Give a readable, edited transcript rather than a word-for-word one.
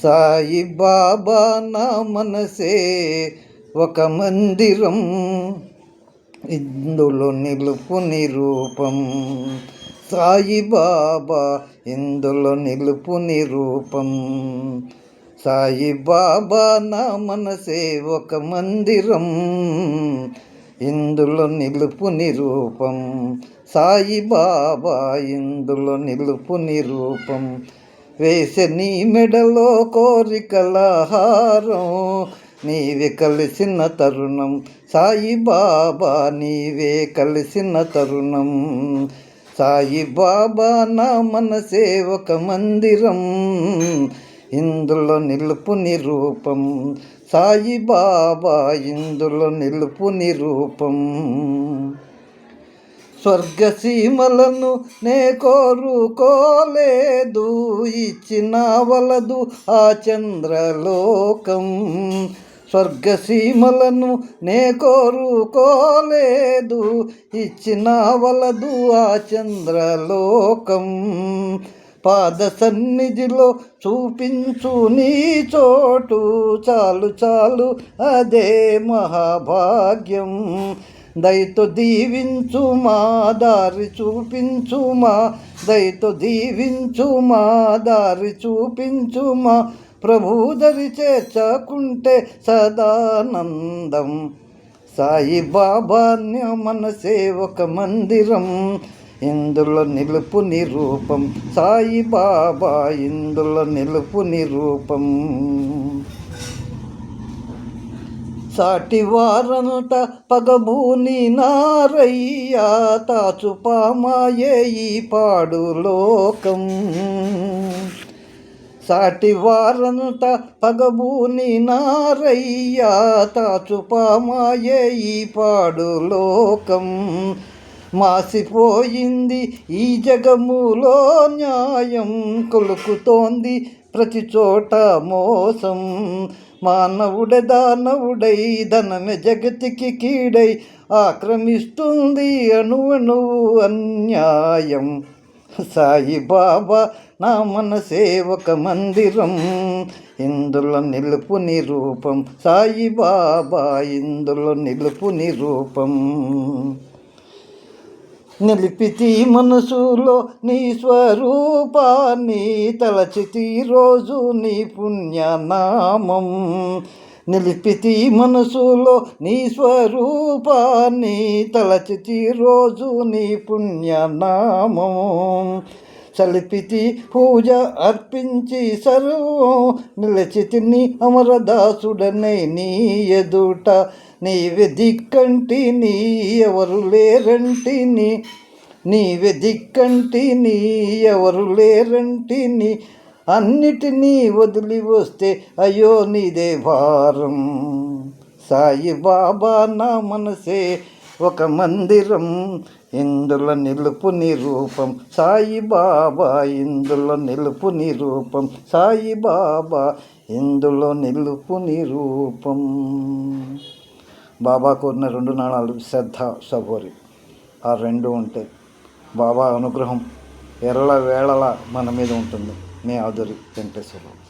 సాయి బాబా నా మనసే ఒక మందిరం, ఇందులో నిలుపు నిరూపం. సాయి బాబా ఇందులో నిలుపు నిరూపం. సాయి బాబా నా మనసే ఒక మందిరం, ఇందులో నిలుపు నిరూపం. సాయి బాబా ఇందులో నిలుపు నిరూపం. వేసే నీ మెడలో కోరికల హారం, నీవే కలిసిన తరుణం. సాయి బాబా నీవే కలిసిన తరుణం. సాయి బాబా నా మనసే ఒక మందిరం, ఇందులో నిలుపు నిరూపం. సాయి బాబా ఇందులో నిలుపు నిరూపం. స్వర్గసీమలను నే కోరుకోలేదు, ఇచ్చిన వలదు ఆ చంద్రలోకం. స్వర్గసీమలను నే కోరుకోలేదు, ఇచ్చిన వలదు ఆ చంద్రలోకం. పాద సన్నిధిలో చూపించు నీ చోటు, చాలు చాలు అదే మహాభాగ్యం. దయతో దీవించు మా దారి చూపించు మా, దయతో దీవించు మా దారి చూపించు మా. ప్రభుదరి చేర్చకుంటే సదానందం. సాయి బాబా మనసే ఒక మందిరం, ఇందులో నిలుపు నిరూపం. సాయి బాబా ఇందులో నిలుపు నిరూపం. సాటి వారంత పగబూని నారయ్యా, తాచుపామాయే ఈ పాడు లోకం. సాటి వారంత పగబూని నారయ్యా, తాచుపామాయే ఈ పాడు లోకం. మాసిపోయింది ఈ జగములో న్యాయం, కొలుకుతోంది ప్రతి చోట మోసం. మానవుడే దానవుడై ధనమే జగతికి కీడై, ఆక్రమిస్తుంది అణువణువు అన్యాయం. సాయి బాబా నా మనసే ఒక మందిరం, ఇందులో నిలుపు నిరూపం. సాయి బాబా ఇందులో నిలుపు నిరూపం. నిలిపితి మనసులో నీ స్వరూపాన్ని, తలచితి రోజు నీ పుణ్యనామం. నిలిపితి మనసులో నీ స్వరూపాన్ని, తలచితి రోజు నీ పుణ్యనామం. సలిపితి పూజ అర్పించి సర్వం, నిలచితిని అమరదాసుడనే నీ ఎదుట. నీవే దిక్కంటిని ఎవరు లేరంటిని, నీవే దిక్కంటిని ఎవరు లేరంటిని. అన్నిటినీ వదిలి వస్తే అయ్యో నీదే భారం. సాయి బాబా నా మనసే ఒక మందిరం, ఇందులో నిలుపు నిరూపం. సాయి బాబా ఇందులో నిలుపు నిరూపం. సాయి బాబా ఇందులో నిలుపు నిరూపం. బాబా కోరిన 2 నాణాలు శ్రద్ధ, సబోరి. ఆ 2 ఉంటే బాబా అనుగ్రహం ఎర్రల వేళలా మన మీద ఉంటుంది. మీ ఆదురి వెంకటేశ్వరరావు.